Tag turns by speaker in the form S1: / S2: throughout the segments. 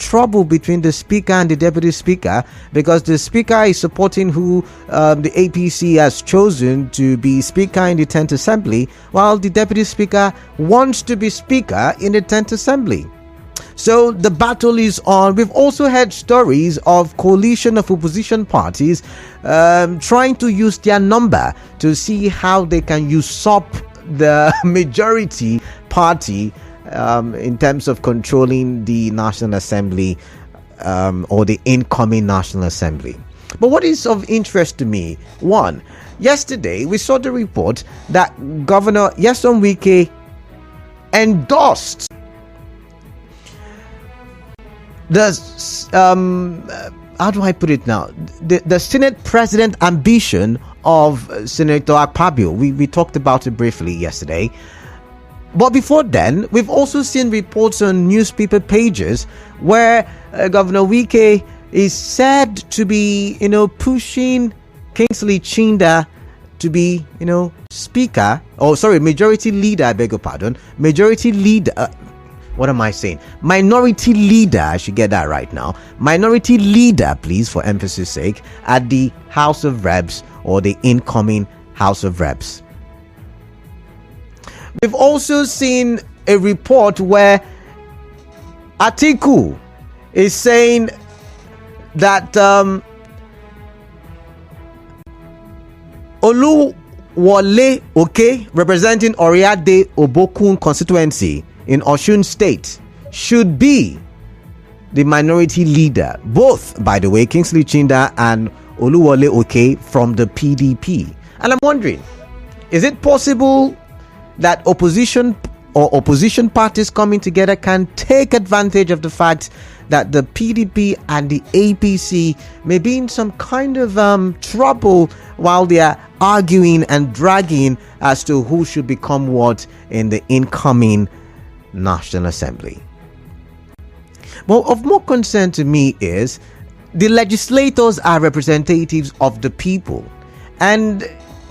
S1: trouble between the speaker and the deputy speaker, because the speaker is supporting who the APC has chosen to be speaker in the 10th assembly, while the deputy speaker wants to be speaker in the 10th assembly. So the battle is on. We've also heard stories of coalition of opposition parties trying to use their number to see how they can usurp the majority party in terms of controlling the National Assembly or the incoming National Assembly. But what is of interest to me, one, yesterday we saw the report that Governor Umezuruike endorsed how do I put it now? The Senate President ambition of Senator Akpabio. We talked about it briefly yesterday. But before then, we've also seen reports on newspaper pages where Governor Wike is said to be, pushing Kingsley Chinda to be, majority leader, I beg your pardon, minority leader, I should get that right now. Minority leader, please, for emphasis sake, at the House of Reps or the incoming House of Reps. We've also seen a report where Atiku is saying that Oluwole Oke, representing Oriade Obokun constituency in Osun State, should be the minority leader. Both, by the way, Kingsley Chinda and Oluwole Oke from the PDP. And I'm wondering, is it possible that opposition parties coming together can take advantage of the fact that the PDP and the APC may be in some kind of trouble while they are arguing and dragging as to who should become what in the incoming National Assembly? Well, of more concern to me is the legislators are representatives of the people, and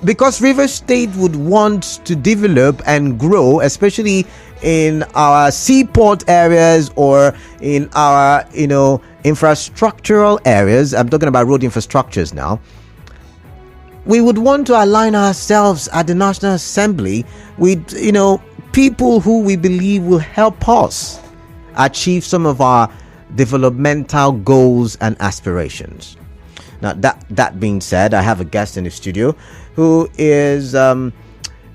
S1: because Rivers State would want to develop and grow, especially in our seaport areas or in our infrastructural areas, I'm talking about road infrastructures now, we would want to align ourselves at the National Assembly with people who we believe will help us achieve some of our developmental goals and aspirations. Now, that being said, I have a guest in the studio who is a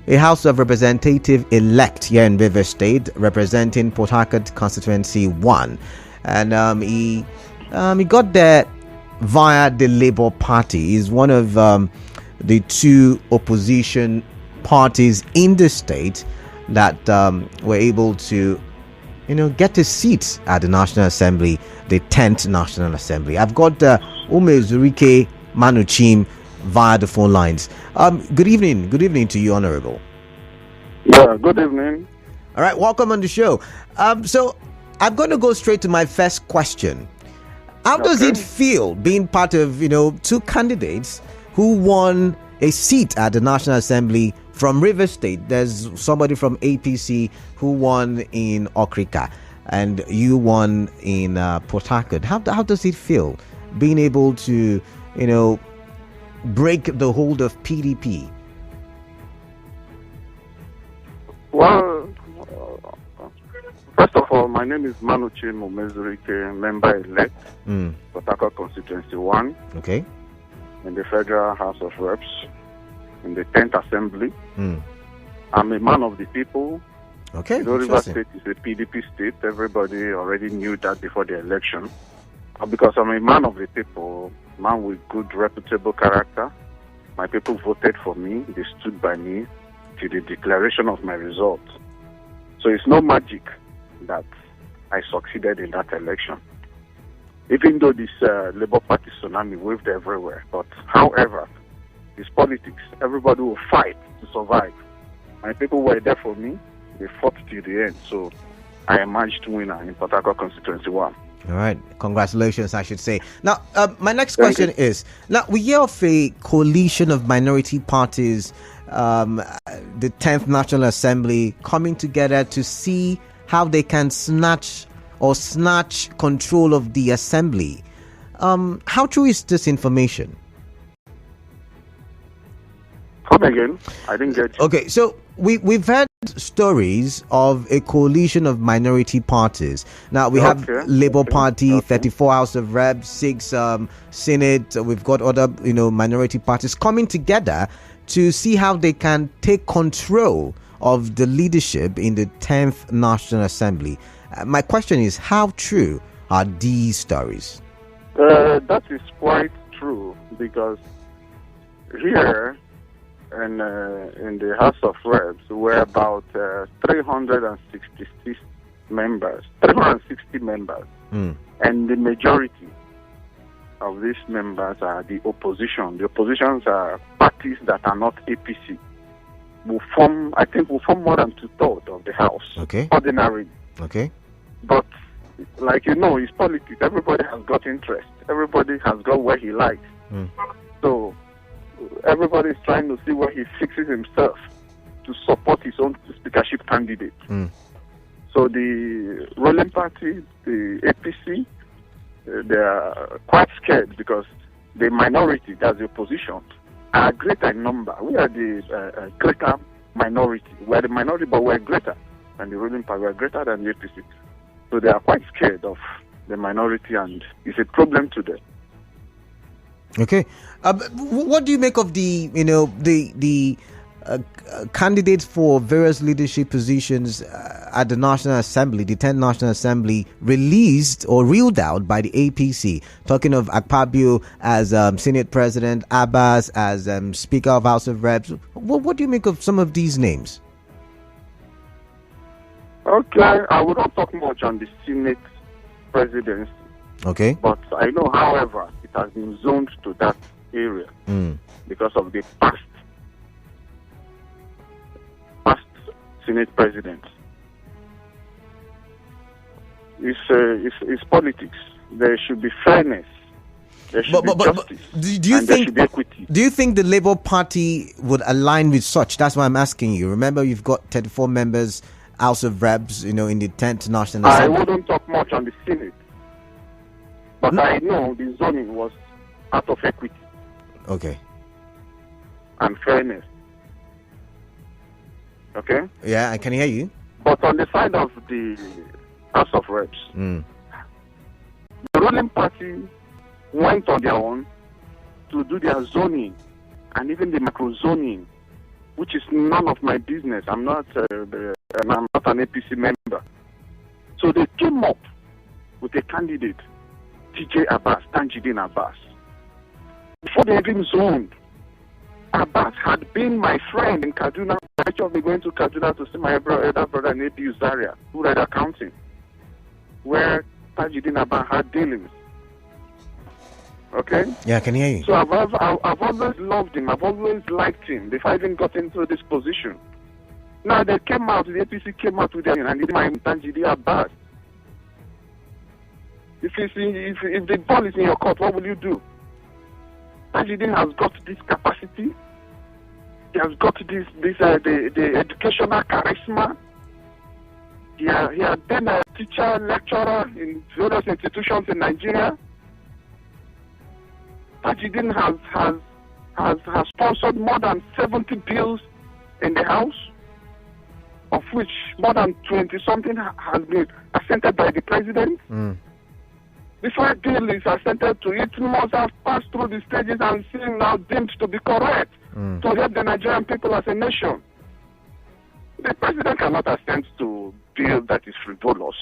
S1: House of Representative elect here in Rivers State, representing Port Harcourt Constituency 1. And he got there via the Labour Party. He's one of the two opposition parties in the state that were able to get a seat at the National Assembly, the 10th National Assembly. I've got Umezuruike Manuchim via the phone lines. Good evening to you, Honorable.
S2: Yeah, good evening.
S1: All right, welcome on the show. So I'm going to go straight to my first question. How does it feel being part of two candidates who won a seat at the National Assembly from Rivers State? There's somebody from APC who won in Okrika, and you won in Port Harcourt. How does it feel being able to break the hold of PDP?
S2: Well, first of all, my name is Manuchim Umezuruike, member elect, Port Harcourt Constituency 1.
S1: Okay.
S2: In the Federal House of Reps, in the 10th Assembly. I'm a man of the people.
S1: Okay.
S2: Rivers State is a PDP state. Everybody already knew that before the election. Because I'm a man of the people, man with good, reputable character. My people voted for me. They stood by me to the declaration of my result. So it's no magic that I succeeded in that election. Even though this Labour Party tsunami waved everywhere. But however, it's politics. Everybody will fight to survive. My people were there for me. They fought to the end. So I emerged winner in Port Harcourt Constituency 1.
S1: All right. Congratulations, I should say. Now, my next question is, now we hear of a coalition of minority parties, the 10th National Assembly, coming together to see how they can snatch or snatch control of the assembly. How true is this information?
S2: Come again? I didn't get you.
S1: Okay, so we've had stories of a coalition of minority parties. Now we have Labour Party, 34 House of Reps, 6 Senate. We've got other minority parties coming together to see how they can take control of the leadership in the 10th National Assembly. My question is, how true are these stories?
S2: That is quite true, because here in the House of Reps, we're about 360 members, and the majority of these members are the opposition. The oppositions are parties that are not APC. Will form more than 2/3 of the House.
S1: Okay.
S2: Ordinarily.
S1: Okay.
S2: But like it's politics. Everybody has got interest. Everybody has got where he likes. So everybody is trying to see where he fixes himself to support his own speakership candidate. So the ruling party, the APC, they are quite scared because the minority, that's the opposition, are greater in number. We are the greater minority. We are the minority, but we are greater than the ruling party. We are greater than the APC. So they are quite scared of the minority, and it's a problem to them.
S1: Okay, what do you make of the candidates for various leadership positions at the National Assembly, the 10th National Assembly, released or reeled out by the APC? Talking of Akpabio as Senate President, Abbas as Speaker of House of Reps. What do you make of some of these names?
S2: Okay, I will not talk much on the Senate presidency.
S1: Okay.
S2: But I know, however, it has been zoned to that area because of the past Senate president. It's politics. There should be fairness. There should be justice. There should be equity.
S1: Do you think the Labour Party would align with such? That's why I'm asking you. Remember, you've got 34 members, House of Reps, in the 10th National Assembly.
S2: I wouldn't talk much on the Senate. But I know the zoning was out of equity.
S1: Okay.
S2: And fairness. Okay?
S1: Yeah, I can hear you.
S2: But on the side of the House of Reps, the ruling party went on their own to do their zoning and even the macro zoning, which is none of my business. I'm not an APC member. So they came up with a candidate, Tanjidin Abbas. Before they even zoned, Abbas had been my friend in Kaduna. I actually going to Kaduna to see my elder brother in Umezuruike, who read accounting, where Tanjidin Abbas had dealings. Okay?
S1: Yeah, I can hear you.
S2: So I've always loved him. I've always liked him before I even got into this position. Now they came out, the APC came out with their and it's my Tanjidin Abbas. If the ball is in your court, what will you do? Tajidin has got this capacity. He has got the educational charisma. He has been a teacher, lecturer in various institutions in Nigeria. Tajidin has sponsored more than 70 bills in the House, of which more than 20-something has been assented by the President. Before a bill is assented to, it must have passed through the stages and seen now deemed to be correct to help the Nigerian people as a nation. The President cannot assent to a bill that is frivolous.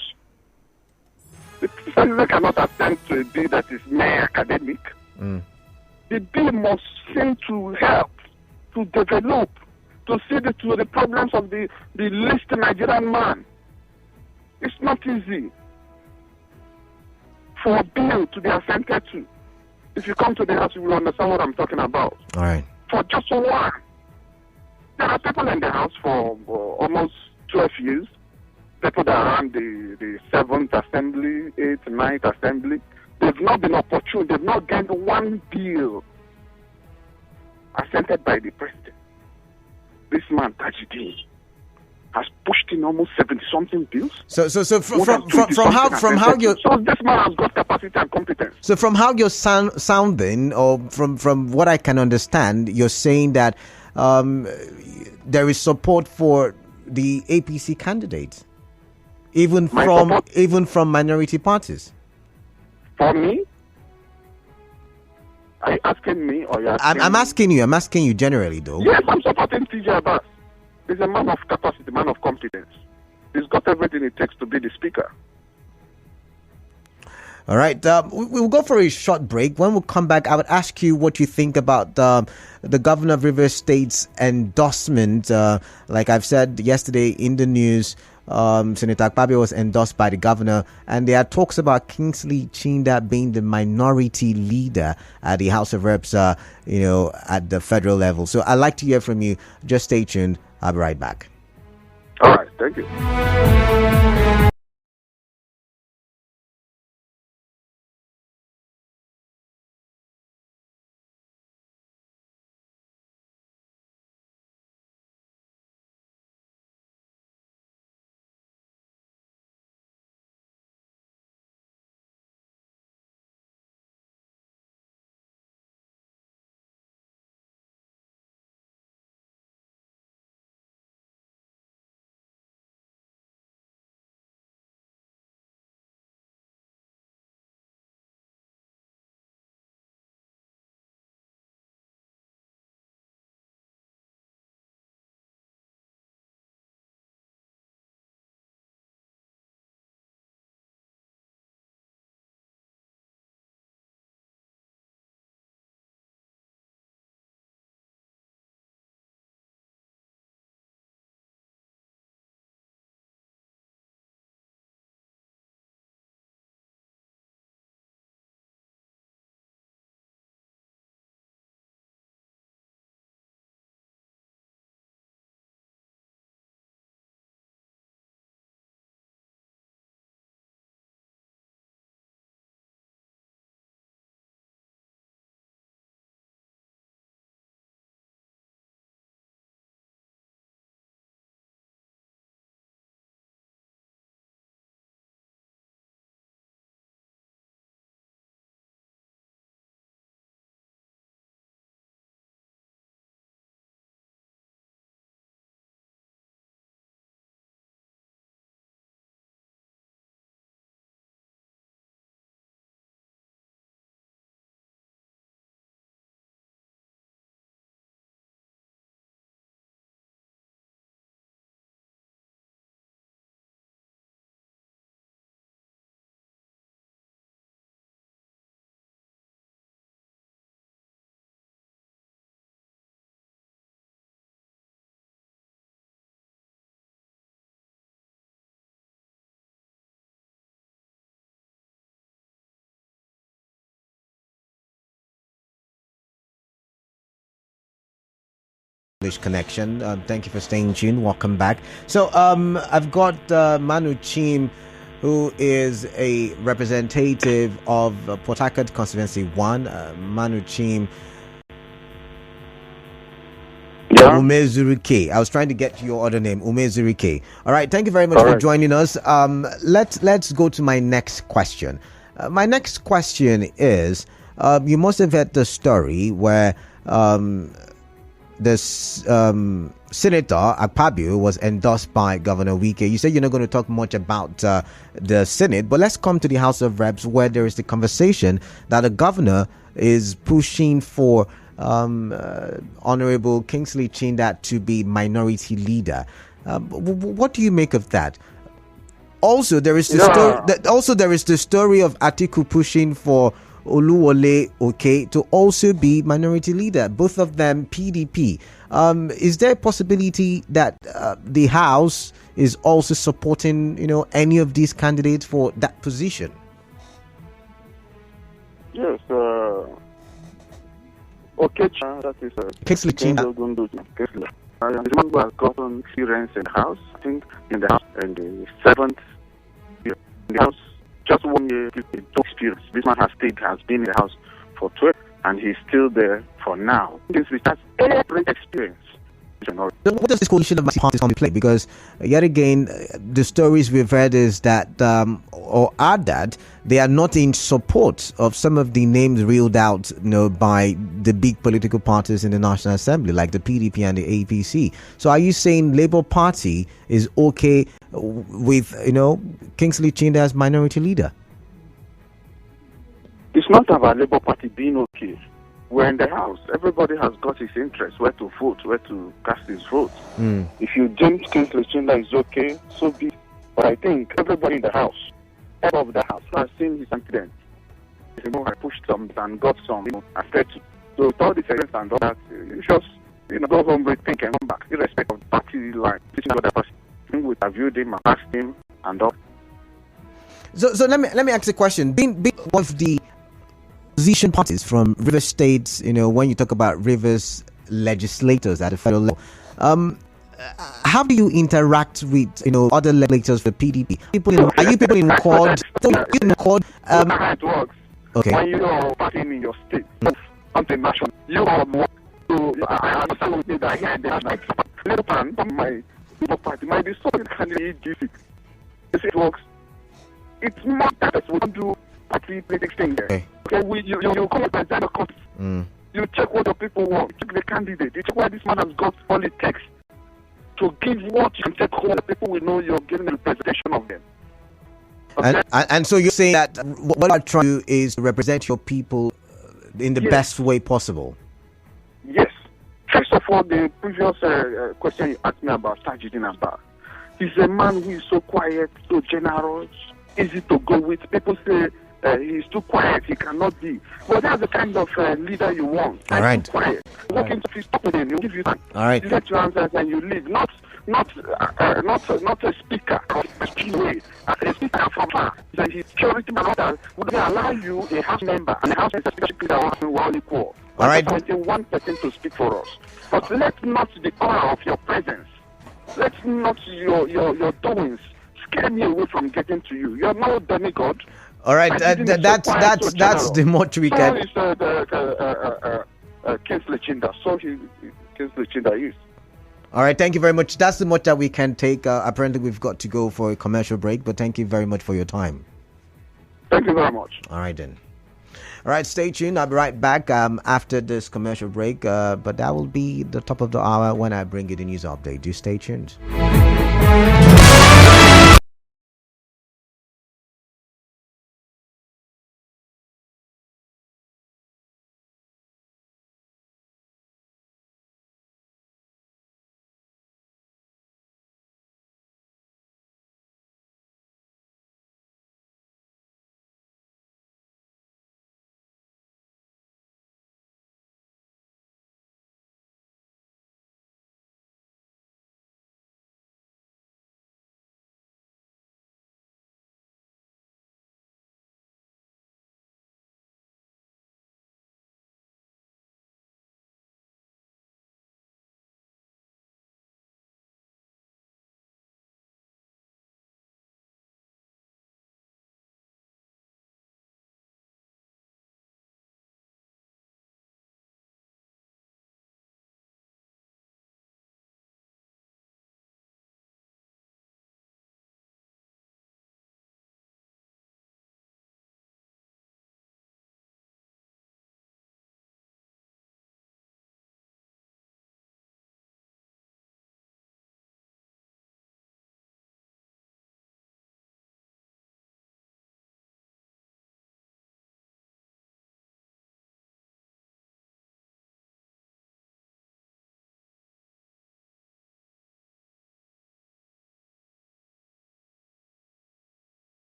S2: The President cannot assent to a bill that is mere academic. The bill must seem to help, to develop, to see to the problems of the least Nigerian man. It's not easy for a bill to be assented to. If you come to the House, you will understand what I'm talking about.
S1: All right.
S2: For just one. There are people in the House for almost 12 years. People that are around the 7th Assembly, 8th, 9th Assembly. They've not been opportune. They've not gained one bill assented by the President. This man, Tajidin, has pushed in almost 70-something bills.
S1: So from how you're
S2: so this man has got capacity and competence.
S1: So from how you're sounding, or from what I can understand, you're saying that there is support for the APC candidate, even from minority parties.
S2: For me? Are you asking me, or
S1: I'm asking you. I'm asking you generally, though.
S2: Yes, I'm supporting TJ Abbas. He's a man of capacity, man of competence. He's got everything it takes to be the speaker.
S1: All right. We'll go for a short break. When we come back, I would ask you what you think about the governor of Rivers State's endorsement. Like I've said yesterday in the news, Senator Akpabio was endorsed by the governor, and there are talks about Kingsley Chinda being the minority leader at the House of Reps, at the federal level. So I'd like to hear from you. Just stay tuned. I'll be right back.
S2: All right. Thank you.
S1: Connection. Thank you for staying tuned. Welcome back. So I've got Manuchim, who is a representative of Port Harcourt constituency 1. Manuchim Umezuruike. I was trying to get your other name, Umezuruike. All right. Thank you very much for joining us. Let's go to my next question. My next question is, you must have heard the story where this Senator Akpabio was endorsed by Governor Wike. You said you're not going to talk much about the Senate, but let's come to the House of Reps, where there is the conversation that the governor is pushing for Honorable Kingsley Chinda to be minority leader. What do you make of that? Also, there is the story of Atiku pushing for Oluwole Oke to also be minority leader, both of them PDP. Is there a possibility that the House is also supporting, any of these candidates for that position?
S2: Yes, that is
S1: Kingsley Chinda.
S2: The man who has gotten experience in the House, I think in the House in the 7th year. In the House, just 1 year experience. This man has been in the House for 12, and he's still there for now. This has great experience. election. Or
S1: what does this coalition of parties come to play? Because yet again, the stories we've heard is that, or are that, they are not in support of some of the names reeled out, by the big political parties in the National Assembly, like the PDP and the APC. So, are you saying Labour Party is okay with, Kingsley Chinda as minority leader?
S2: it's not about Labour Party being okay. We're in the House. Everybody has got his interest, where to vote, where to cast his vote. If you James Kingsley Chinda is okay, so be it. But I think everybody in the House, head of the House, has seen his incident. I pushed some and got some, affected. So with all the evidence and all that, you just, go home, rethink and come back, irrespective of party line. Another person, we interviewed him and asked him and all.
S1: So let me ask a question. Being one of the opposition parties from River States, when you talk about Rivers legislators at the federal level, how do you interact with other legislators for PDP? Are you people in Quad?
S2: How it works?
S1: Okay.
S2: When you are partying in your state, something national, you are more. So I understand with me that here they are like little plan from my Labour Party might be so candidate GC. It works. It's not that we don't do party politics thing there. Okay, you come up and send a copy. You check what the people want. You check the candidate. You check what this man has got all it takes to give what you can take home. The people will know you're giving a representation of them. Okay?
S1: And so you're saying that what I'm trying to do is to represent your people in the best way possible.
S2: Yes. First of all, the previous question you asked me about Tajidin Abba. He's a man who is so quiet, so generous, easy to go with. People say he's too quiet, he cannot be. But that's the kind of leader you want.
S1: All right.
S2: Quiet. Walk into his talk with him, he'll give you time.
S1: All right.
S2: You let your answers and you leave. Not a speaker of a way. A speaker from far. His security man would allow you, a house member, and a house member that are all equal.
S1: All right.
S2: One person to speak for us. But let not the aura of your presence, let not your doings scare me away from getting to you. You're no demigod.
S1: All right, that's the much we can.
S2: So is Kingsley Chinda. So Kingsley Chinda is.
S1: All right, thank you very much. That's the much that we can take. Apparently, we've got to go for a commercial break, but thank you very much for your time.
S2: Thank you very much.
S1: All right, then. All right, stay tuned. I'll be right back after this commercial break, but that will be the top of the hour when I bring you the news update. Do stay tuned.